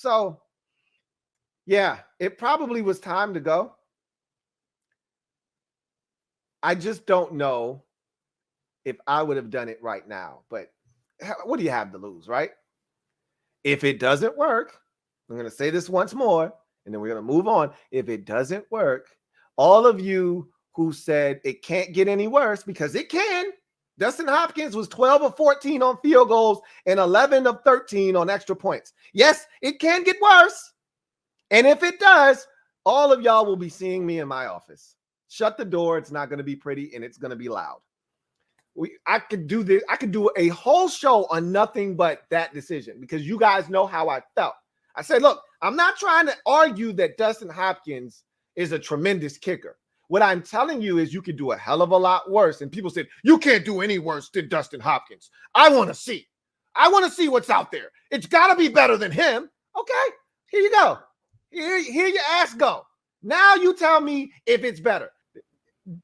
So, yeah, it probably was time to go. I just don't know if I would have done it right now. But what do you have to lose, right? If it doesn't work, I'm going to say this once more, and then we're going to move on. If it doesn't work, all of you who said it can't get any worse, because it can. Dustin Hopkins was 12 of 14 on field goals and 11 of 13 on extra points. Yes, it can get worse. And if it does, all of y'all will be seeing me in my office. Shut the door. It's not going to be pretty, and it's going to be loud. I could do this. I could do a whole show on nothing but that decision, because you guys know how I felt. I said, look, I'm not trying to argue that Dustin Hopkins is a tremendous kicker. What I'm telling you is you could do a hell of a lot worse. And people said, you can't do any worse than Dustin Hopkins. I want to see. I want to see what's out there. It's got to be better than him. Okay, here you go. Here your ass go. Now you tell me if it's better.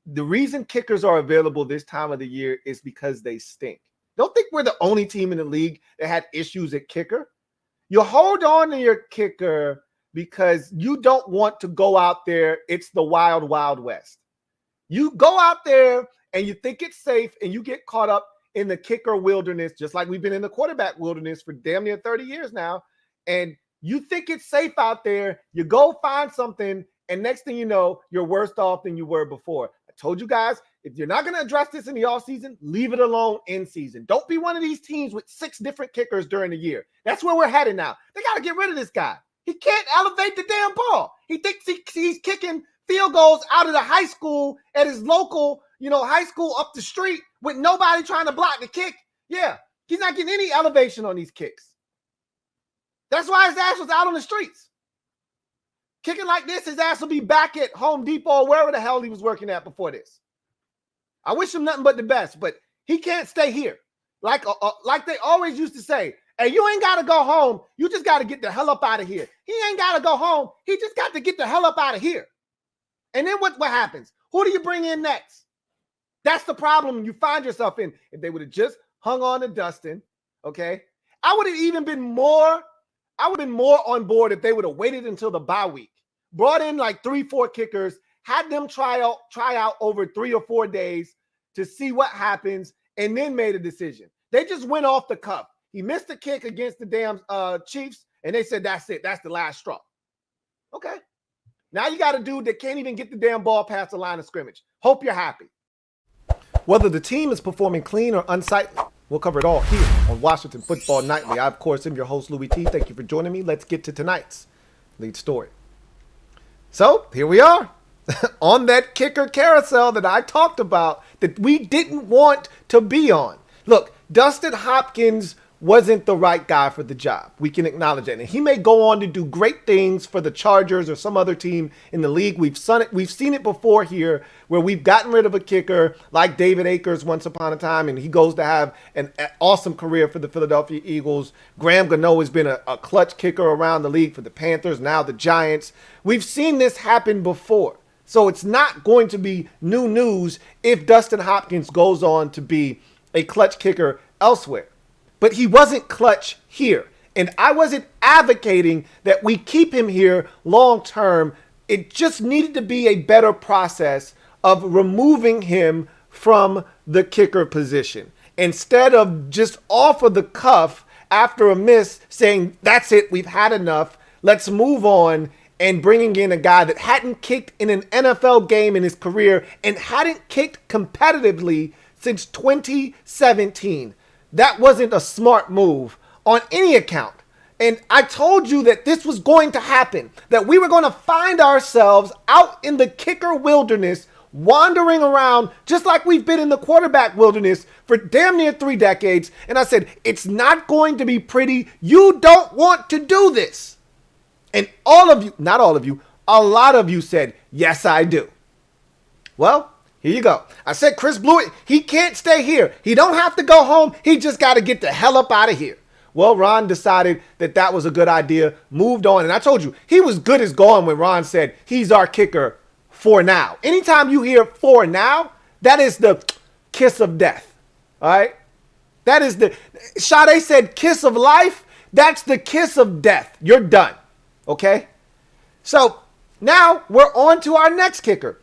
The reason kickers are available this time of the year is because they stink. Don't think we're the only team in the league that had issues at kicker. You hold on to your kicker because you don't want to go out there. It's the wild, wild west. You go out there and you think it's safe and you get caught up in the kicker wilderness, just like we've been in the quarterback wilderness for damn near 30 years now. And you think it's safe out there. You go find something, and next thing you know, you're worse off than you were before. I told you guys, if you're not going to address this in the offseason, leave it alone in season. Don't be one of these teams with 6 different kickers during the year. That's where we're headed now. They got to get rid of this guy. He can't elevate the damn ball. He thinks he's kicking field goals out of the high school at his local, high school up the street with nobody trying to block the kick. Yeah, he's not getting any elevation on these kicks. That's why his ass was out on the streets. Kicking like this, his ass will be back at Home Depot or wherever the hell he was working at before this. I wish him nothing but the best, but he can't stay here. Like they always used to say, hey, you ain't got to go home. You just got to get the hell up out of here. He ain't got to go home. He just got to get the hell up out of here. And then what happens? Who do you bring in next? That's the problem you find yourself in. If they would have just hung on to Dustin, okay, I would have been more on board if they would have waited until the bye week, brought in like 3-4 kickers, had them try out over 3 or 4 days to see what happens, and then made a decision. They just went off the cuff. He missed a kick against the damn Chiefs, and they said, that's it. That's the last straw. Okay. Now you got a dude that can't even get the damn ball past the line of scrimmage. Hope you're happy. Whether the team is performing clean or unsightly, we'll cover it all here on Washington Football Nightly. I, of course, am your host, Louie T. Thank you for joining me. Let's get to tonight's lead story. So here we are on that kicker carousel that I talked about that we didn't want to be on. Look, Dustin Hopkins wasn't the right guy for the job. We can acknowledge that. And he may go on to do great things for the Chargers or some other team in the league. We've seen it before here where we've gotten rid of a kicker like David Akers once upon a time, and he goes to have an awesome career for the Philadelphia Eagles. Graham Gano has been a clutch kicker around the league for the Panthers, now the Giants. We've seen this happen before. So it's not going to be new news if Dustin Hopkins goes on to be a clutch kicker elsewhere. But he wasn't clutch here. And I wasn't advocating that we keep him here long term. It just needed to be a better process of removing him from the kicker position. Instead of just off of the cuff after a miss saying, that's it, we've had enough, let's move on, and bringing in a guy that hadn't kicked in an NFL game in his career and hadn't kicked competitively since 2017. That wasn't a smart move on any account. And I told you that this was going to happen, that we were going to find ourselves out in the kicker wilderness, wandering around just like we've been in the quarterback wilderness for damn near 3 decades. And I said, it's not going to be pretty. You don't want to do this. And all of you, not all of you, a lot of you said, yes, I do. Well, here you go. I said, Chris Blewitt, he can't stay here. He don't have to go home. He just got to get the hell up out of here. Well, Ron decided that was a good idea, moved on. And I told you, he was good as gone when Ron said, he's our kicker for now. Anytime you hear for now, that is the kiss of death. All right? That is the, Sade said kiss of life. That's the kiss of death. You're done. Okay? So now we're on to our next kicker,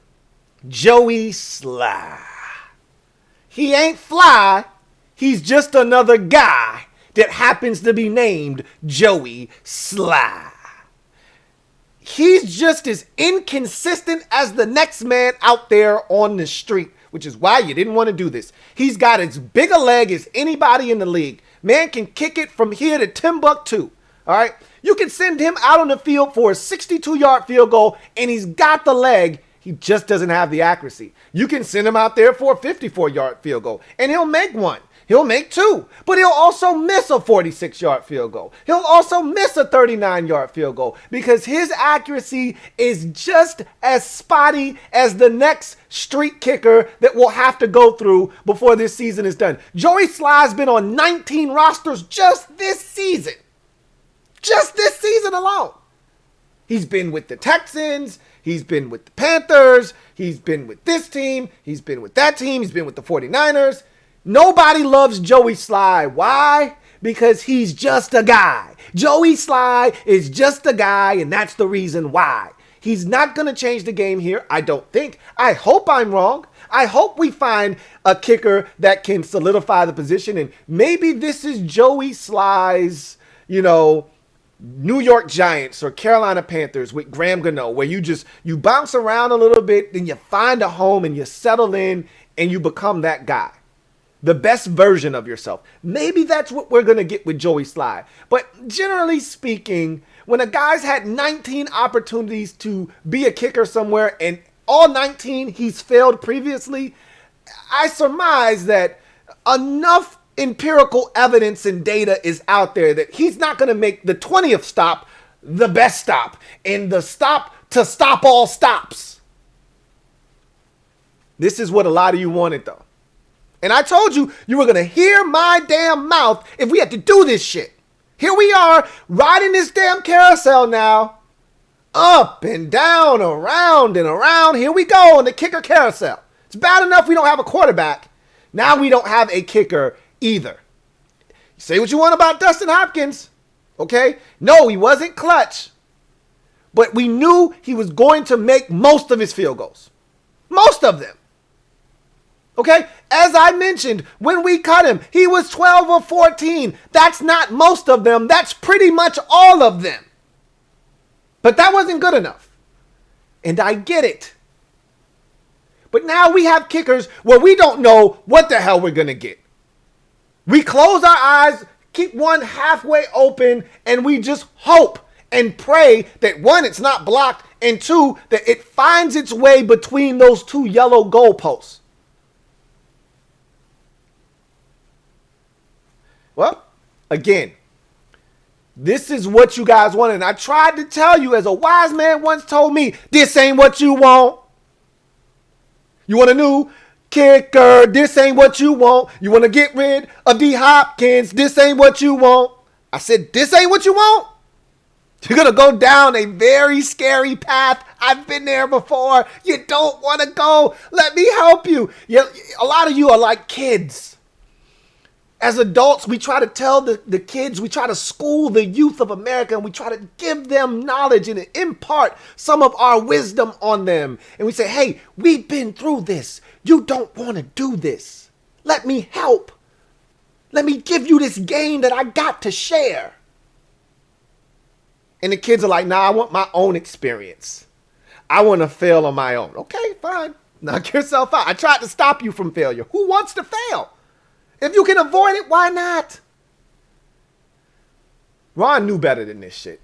Joey Slye. He ain't fly. He's just another guy that happens to be named Joey Slye. He's just as inconsistent as the next man out there on the street, which is why you didn't want to do this. He's got as big a leg as anybody in the league. Man can kick it from here to Timbuktu. All right? You can send him out on the field for a 62-yard field goal, and he's got the leg. He just doesn't have the accuracy. You can send him out there for a 54-yard field goal, and he'll make one. He'll make two, but he'll also miss a 46-yard field goal. He'll also miss a 39-yard field goal because his accuracy is just as spotty as the next street kicker that we'll have to go through before this season is done. Joey Slye's been on 19 rosters just this season. Just this season alone. He's been with the Texans. He's been with the Panthers. He's been with this team. He's been with that team. He's been with the 49ers. Nobody loves Joey Slye. Why? Because he's just a guy. Joey Slye is just a guy, and that's the reason why. He's not going to change the game here, I don't think. I hope I'm wrong. I hope we find a kicker that can solidify the position, and maybe this is Joey Slye's, New York Giants or Carolina Panthers with Graham Gano, where you bounce around a little bit, then you find a home and you settle in and you become that guy. The best version of yourself. Maybe that's what we're going to get with Joey Slye. But generally speaking, when a guy's had 19 opportunities to be a kicker somewhere and all 19 he's failed previously, I surmise that enough empirical evidence and data is out there that he's not going to make the 20th stop the best stop and the stop to stop all stops. This is what a lot of you wanted, though. And I told you, you were going to hear my damn mouth if we had to do this shit. Here we are, riding this damn carousel now. Up and down, around and around. Here we go on the kicker carousel. It's bad enough we don't have a quarterback. Now we don't have a kicker either. Say what you want about Dustin Hopkins. Okay? No, he wasn't clutch. But we knew he was going to make most of his field goals. Most of them. Okay, as I mentioned, when we cut him, he was 12 of 14. That's not most of them. That's pretty much all of them. But that wasn't good enough. And I get it. But now we have kickers where we don't know what the hell we're going to get. We close our eyes, keep one halfway open, and we just hope and pray that one, it's not blocked, and two, that it finds its way between those two yellow goalposts. Well, again, this is what you guys want. And I tried to tell you, as a wise man once told me, this ain't what you want. You want a new kicker? This ain't what you want. You want to get rid of D. Hopkins? This ain't what you want. I said, this ain't what you want. You're going to go down a very scary path. I've been there before. You don't want to go. Let me help you. A lot of you are like kids. As adults, we try to tell the kids, we try to school the youth of America, and we try to give them knowledge and impart some of our wisdom on them. And we say, hey, we've been through this. You don't want to do this. Let me help. Let me give you this game that I got to share. And the kids are like, nah, I want my own experience. I want to fail on my own. Okay, fine. Knock yourself out. I tried to stop you from failure. Who wants to fail? If you can avoid it, why not? Ron knew better than this shit.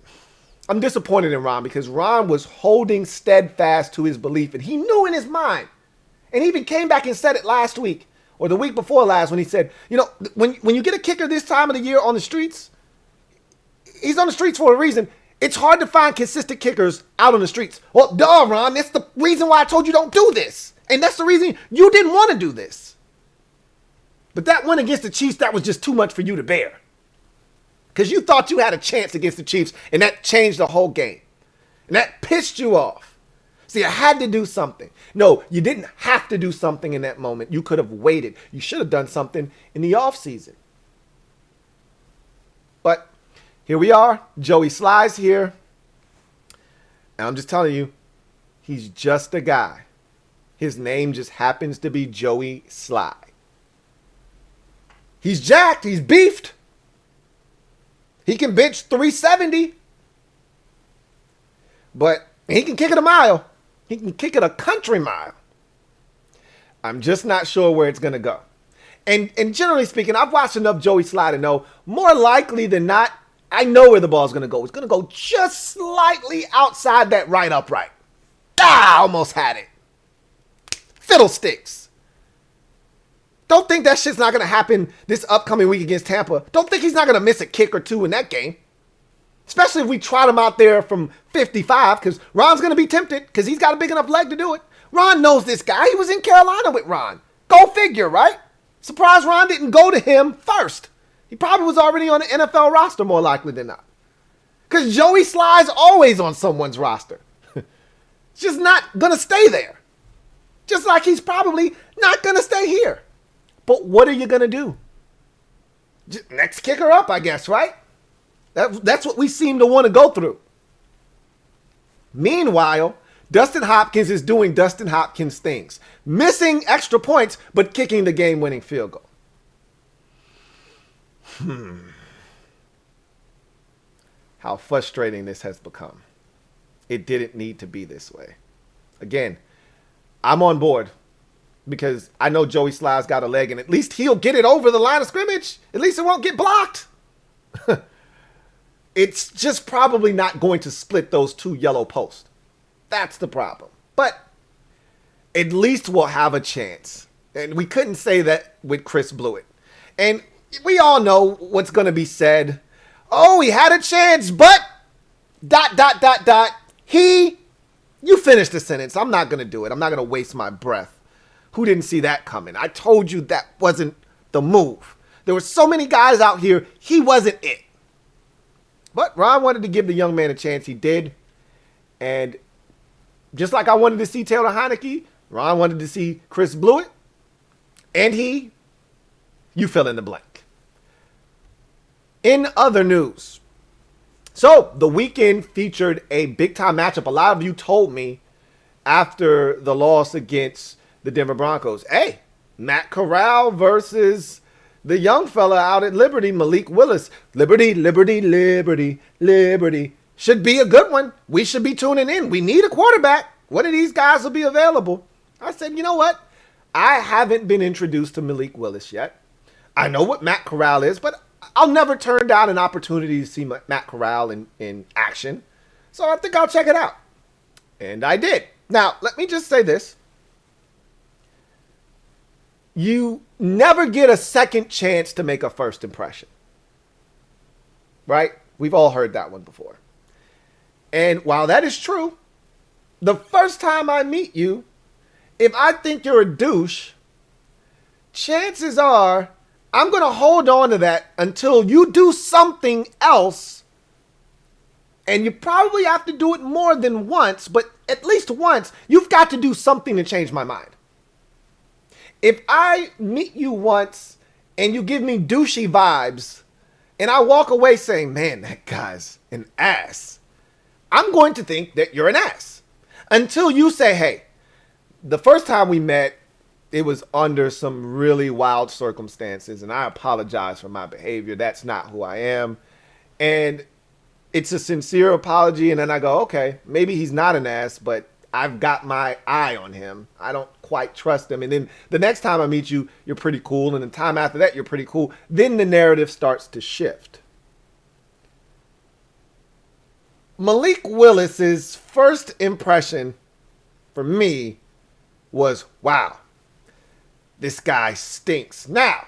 I'm disappointed in Ron because Ron was holding steadfast to his belief, and he knew in his mind. And he even came back and said it last week or the week before last when he said, when you get a kicker this time of the year on the streets, he's on the streets for a reason. It's hard to find consistent kickers out on the streets. Well, duh, Ron, that's the reason why I told you don't do this. And that's the reason you didn't want to do this. But that one against the Chiefs, that was just too much for you to bear. Because you thought you had a chance against the Chiefs, and that changed the whole game. And that pissed you off. See, I had to do something. No, you didn't have to do something in that moment. You could have waited. You should have done something in the offseason. But Here we are. Joey Slye's here. And I'm just telling you, he's just a guy. His name just happens to be Joey Slye. He's jacked. He's beefed. He can bench 370. But he can kick it a mile. He can kick it a country mile. I'm just not sure where it's going to go. And generally speaking, I've watched enough Joey Slye to know more likely than not, I know where the ball's going to go. It's going to go just slightly outside that right upright. Ah, almost had it. Fiddlesticks. Don't think that shit's not going to happen this upcoming week against Tampa. Don't think he's not going to miss a kick or two in that game. Especially if we trot him out there from 55, because Ron's going to be tempted because he's got a big enough leg to do it. Ron knows this guy. He was in Carolina with Ron. Go figure, right? Surprised Ron didn't go to him first. He probably was already on the NFL roster more likely than not. Because Joey Slye's always on someone's roster. It's just not going to stay there. Just like he's probably not going to stay here. But what are you going to do? Just next kicker up, I guess, right? That's what we seem to want to go through. Meanwhile, Dustin Hopkins is doing Dustin Hopkins things. Missing extra points, but kicking the game-winning field goal. How frustrating this has become. It didn't need to be this way. Again, I'm on board because I know Joey Slye's got a leg and at least he'll get it over the line of scrimmage. At least it won't get blocked. It's just probably not going to split those two yellow posts. That's the problem. But at least we'll have a chance. And we couldn't say that with Chris Blewitt. And we all know what's going to be said. Oh, he had a chance, but ... You finished the sentence. I'm not going to do it. I'm not going to waste my breath. Who didn't see that coming? I told you that wasn't the move. There were so many guys out here. He wasn't it. But Ron wanted to give the young man a chance. He did. And just like I wanted to see Taylor Heineke, Ron wanted to see Chris Blewitt. And you fill in the blank. In other news, so the weekend featured a big-time matchup. A lot of you told me after the loss against the Denver Broncos, hey, Matt Corral versus the young fella out at Liberty, Malik Willis. Liberty. Should be a good one. We should be tuning in. We need a quarterback. One of these guys will be available. I said, you know what? I haven't been introduced to Malik Willis yet. I know what Matt Corral is, but I'll never turn down an opportunity to see Matt Corral in action. So I think I'll check it out. And I did. Now, let me just say this. You never get a second chance to make a first impression. Right? We've all heard that one before. And while that is true, the first time I meet you, if I think you're a douche, chances are I'm going to hold on to that until you do something else. And you probably have to do it more than once, but at least once, you've got to do something to change my mind. If I meet you once and you give me douchey vibes and I walk away saying, man, that guy's an ass, I'm going to think that you're an ass until you say, hey, the first time we met, it was under some really wild circumstances, and I apologize for my behavior. That's not who I am. And it's a sincere apology, and then I go, okay, maybe he's not an ass, but I've got my eye on him. I don't quite trust him. And then the next time I meet you, you're pretty cool, and the time after that, you're pretty cool. Then the narrative starts to shift. Malik Willis's first impression for me was, wow, this guy stinks. Now,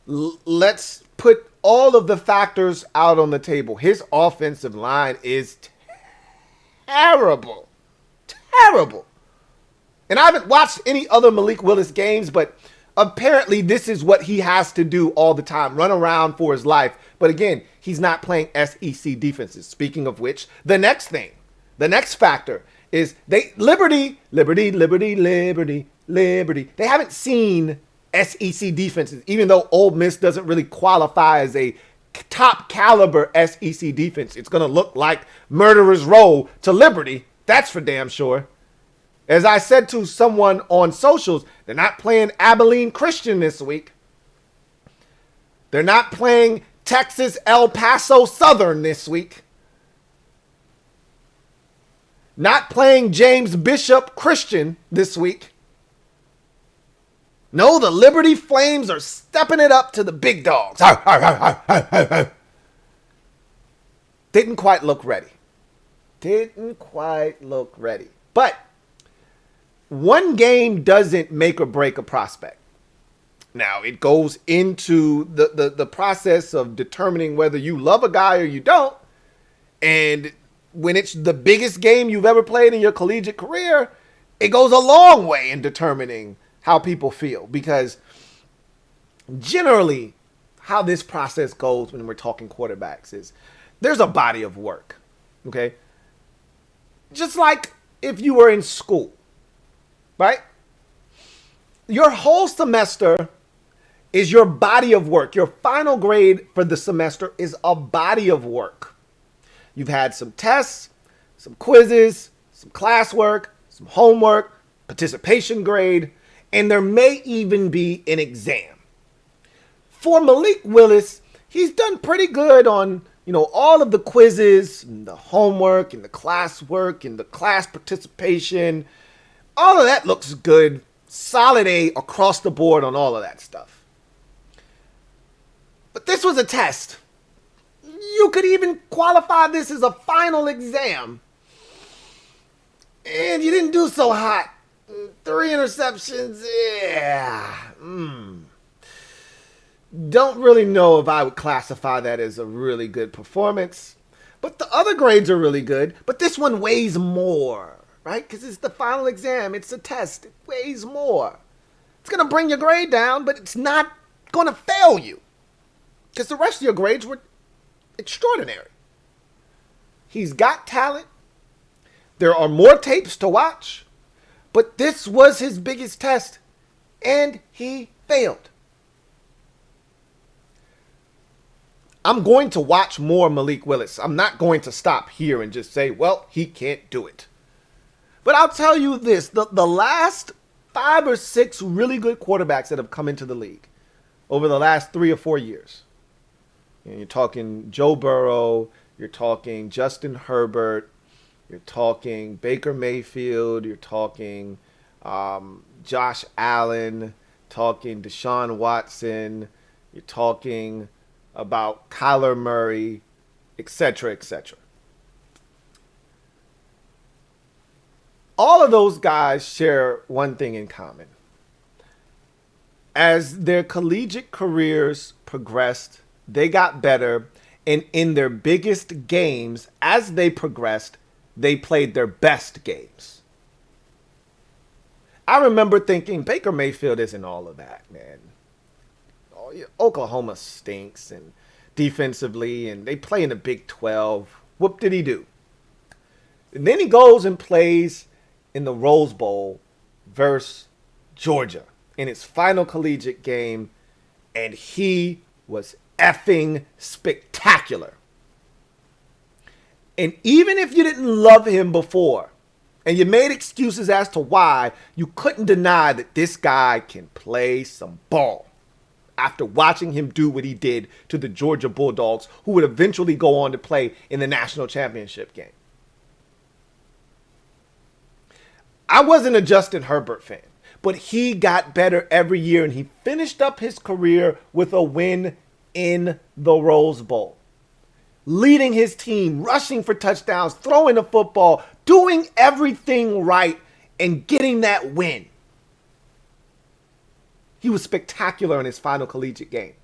let's put all of the factors out on the table. His offensive line is terrible. Terrible. And I haven't watched any other Malik Willis games, but apparently this is what he has to do all the time, run around for his life. But again, he's not playing SEC defenses. Speaking of which, the next factor is Liberty. They haven't seen SEC defenses, even though Ole Miss doesn't really qualify as a top caliber SEC defense. It's going to look like Murderer's Row to Liberty. That's for damn sure. As I said to someone on socials, they're not playing Abilene Christian this week. They're not playing Texas El Paso Southern this week. Not playing James Bishop Christian this week. No, the Liberty Flames are stepping it up to the big dogs. Didn't quite look ready. But one game doesn't make or break a prospect. Now, it goes into the process of determining whether you love a guy or you don't. And when it's the biggest game you've ever played in your collegiate career, it goes a long way in determining how people feel. Because generally, how this process goes when we're talking quarterbacks is there's a body of work, okay? Just like if you were in school, right? Your whole semester is your body of work. Your final grade for the semester is a body of work. You've had some tests, some quizzes, some classwork, some homework, participation grade, and there may even be an exam. For Malik Willis, he's done pretty good on, all of the quizzes, and the homework, and the classwork, and the class participation. All of that looks good. Solid A across the board on all of that stuff. But this was a test. You could even qualify this as a final exam. And you didn't do so hot. 3 interceptions. Yeah. Don't really know if I would classify that as a really good performance. But the other grades are really good. But this one weighs more, right? Because it's the final exam. It's a test. It weighs more. It's going to bring your grade down, but it's not going to fail you. Because the rest of your grades were extraordinary. He's got talent. There are more tapes to watch. But this was his biggest test. And he failed. I'm going to watch more Malik Willis. I'm not going to stop here and just say, well, he can't do it. But I'll tell you this. The last 5 or 6 really good quarterbacks that have come into the league over the last 3 or 4 years. You're talking Joe Burrow. You're talking Justin Herbert. You're talking Baker Mayfield. You're talking Josh Allen. Talking Deshaun Watson. You're talking about Kyler Murray, etc., etc. All of those guys share one thing in common. As their collegiate careers progressed, they got better, and in their biggest games, as they progressed, they played their best games. I remember thinking, Baker Mayfield isn't all of that, man. Oklahoma stinks and defensively, and they play in the Big 12. What did he do? And then he goes and plays in the Rose Bowl versus Georgia in his final collegiate game, and he was effing spectacular. And even if you didn't love him before, and you made excuses as to why, you couldn't deny that this guy can play some ball. After watching him do what he did to the Georgia Bulldogs, who would eventually go on to play in the national championship game. I wasn't a Justin Herbert fan, but he got better every year, and he finished up his career with a win in the Rose Bowl. Leading his team, rushing for touchdowns, throwing the football, doing everything right, and getting that win. He was spectacular in his final collegiate game.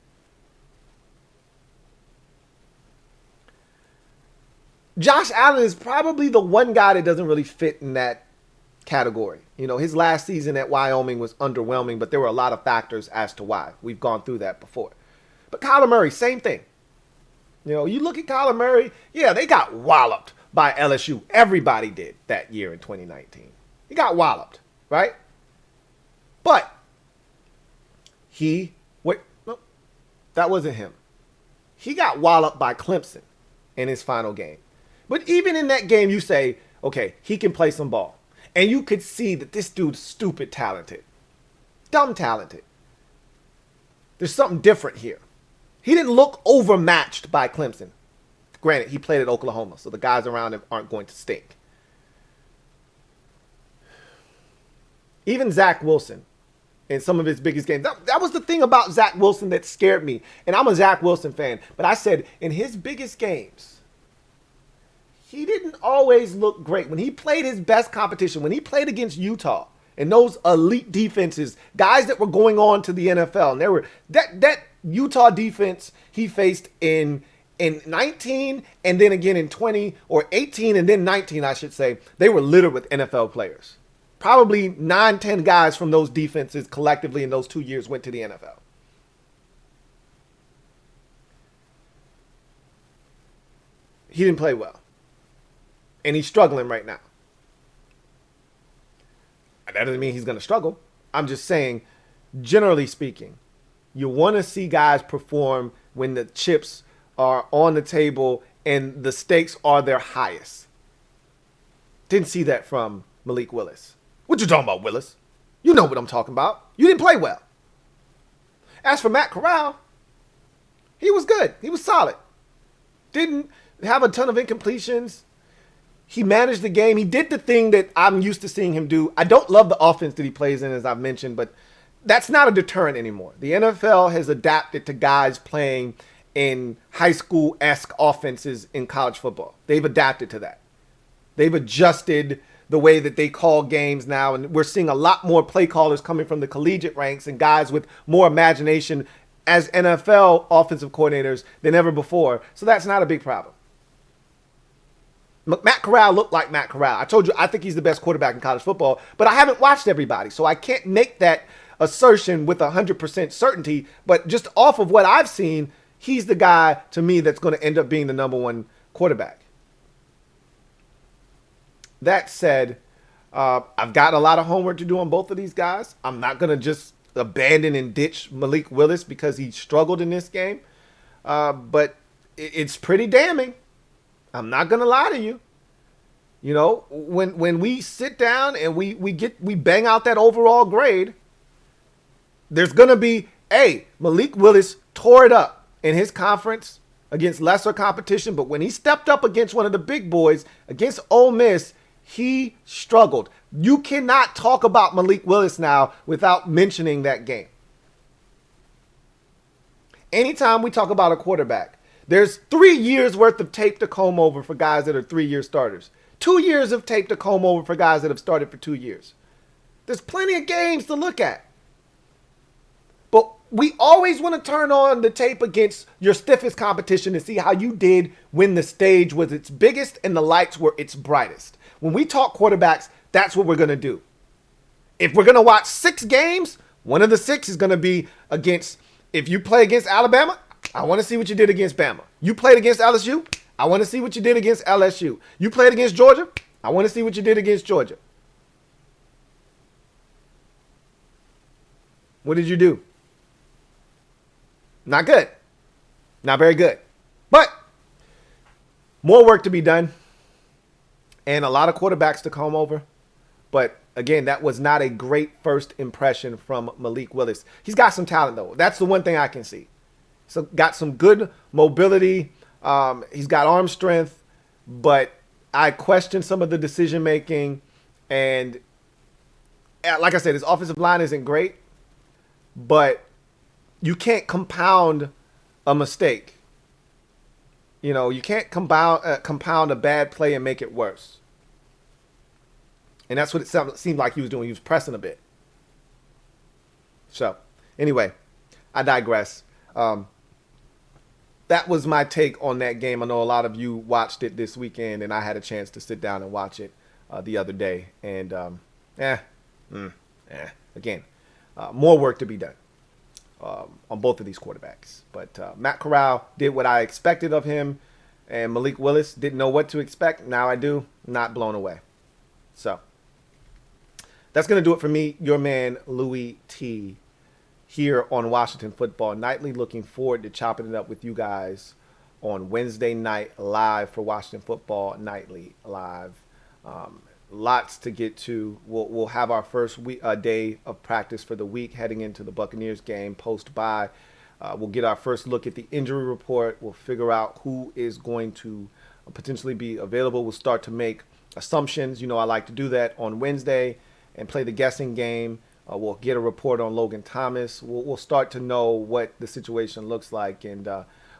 Josh Allen is probably the one guy that doesn't really fit in that category. His last season at Wyoming was underwhelming, but there were a lot of factors as to why. We've gone through that before. But Kyler Murray, same thing. You look at Kyler Murray, yeah, they got walloped by LSU. Everybody did that year in 2019. He got walloped, right? But no, that wasn't him. he got walloped by Clemson in his final game. But even in that game, you say, okay, he can play some ball. And you could see that this dude's stupid talented. Dumb talented. There's something different here. He didn't look overmatched by Clemson. Granted, he played at Oklahoma, so the guys around him aren't going to stink. Even Zach Wilson, in some of his biggest games. That was the thing about Zach Wilson that scared me. And I'm a Zach Wilson fan. But I said, in his biggest games, he didn't always look great. When he played his best competition, when he played against Utah and those elite defenses, guys that were going on to the NFL, and there were that Utah defense he faced in 19 and then again in 20 or 18 and then 19, I should say, they were littered with NFL players. Probably 9, 10 guys from those defenses collectively in those 2 years went to the NFL. He didn't play well. And he's struggling right now. That doesn't mean he's going to struggle. I'm just saying, generally speaking, you want to see guys perform when the chips are on the table and the stakes are their highest. Didn't see that from Malik Willis. What you talking about, Willis? You know what I'm talking about. You didn't play well. As for Matt Corral, he was good. He was solid. Didn't have a ton of incompletions. He managed the game. He did the thing that I'm used to seeing him do. I don't love the offense that he plays in, as I've mentioned, but that's not a deterrent anymore. The NFL has adapted to guys playing in high school-esque offenses in college football. They've adapted to that. They've adjusted the way that they call games now, and we're seeing a lot more play callers coming from the collegiate ranks and guys with more imagination as NFL offensive coordinators than ever before. So that's not a big problem. Matt Corral looked like Matt Corral. I told you I think he's the best quarterback in college football, but I haven't watched everybody, so I can't make that assertion with 100% certainty. But just off of what I've seen, he's the guy to me that's going to end up being the number one quarterback. That said, I've got a lot of homework to do on both of these guys. I'm not going to just abandon and ditch Malik Willis because he struggled in this game. But it's pretty damning. I'm not going to lie to you. You know, when we sit down and we bang out that overall grade, there's going to be, Malik Willis tore it up in his conference against lesser competition. But when he stepped up against one of the big boys, against Ole Miss, he struggled. You cannot talk about Malik Willis now without mentioning that game. Anytime we talk about a quarterback, there's 3 years worth of tape to comb over for guys that are 3-year starters. 2 years of tape to comb over for guys that have started for 2 years. There's plenty of games to look at. But we always want to turn on the tape against your stiffest competition to see how you did when the stage was its biggest and the lights were its brightest. When we talk quarterbacks, that's what we're going to do. If we're going to watch 6 games, one of the 6 is going to be against, if you play against Alabama, I want to see what you did against Bama. You played against LSU, I want to see what you did against LSU. You played against Georgia, I want to see what you did against Georgia. What did you do? Not good. Not very good. But more work to be done. And a lot of quarterbacks to comb over. But again, that was not a great first impression from Malik Willis. He's got some talent, though. That's the one thing I can see. So got some good mobility. He's got arm strength. But I question some of the decision making. And like I said, his offensive line isn't great. But you can't compound a mistake. You know, you can't compound a bad play and make it worse. And that's what it seemed like he was doing. He was pressing a bit. So, anyway, I digress. That was my take on that game. I know a lot of you watched it this weekend, and I had a chance to sit down and watch it the other day. And, again, more work to be done on both of these quarterbacks. But Matt Corral did what I expected of him, and Malik Willis didn't know what to expect. Now I do. Not blown away. So that's going to do it for me, your man, Louie T. here on Washington Football Nightly. Looking forward to chopping it up with you guys on Wednesday night live for Washington Football Nightly Live. Lots to get to. We'll have our first day of practice for the week heading into the Buccaneers game post-bye. We'll get our first look at the injury report. We'll figure out who is going to potentially be available. We'll start to make assumptions. You know, I like to do that on Wednesday and play the guessing game. We'll get a report on Logan Thomas. We'll start to know what the situation looks like, and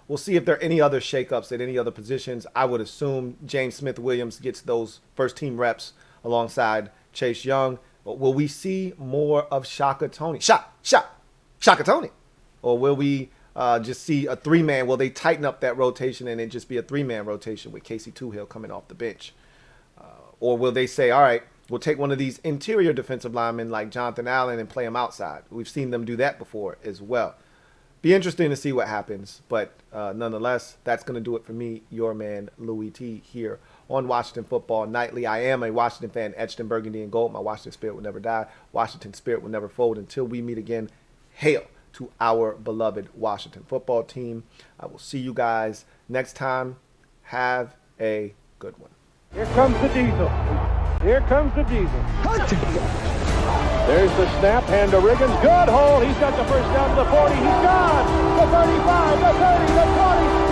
we'll see if there are any other shakeups at any other positions. I would assume James Smith-Williams gets those first-team reps alongside Chase Young. But will we see more of Shaka Toney? Shaka Toney? Or will we just see a three-man? Will they tighten up that rotation and it just be a three-man rotation with Casey Toohill coming off the bench? Or will they say, all right, we'll take one of these interior defensive linemen like Jonathan Allen and play him outside? We've seen them do that before as well. Be interesting to see what happens. But nonetheless, that's going to do it for me, your man, Louie T, here on Washington Football Nightly. I am a Washington fan, etched in burgundy and gold. My Washington spirit will never die. Washington spirit will never fold. Until we meet again, hail to our beloved Washington football team. I will see you guys next time. Have a good one. Here comes the diesel. Here comes the diesel. There's the snap, hand to Riggins. Good hole. He's got the first down to the 40. He's gone. The 35, the 30, the 20.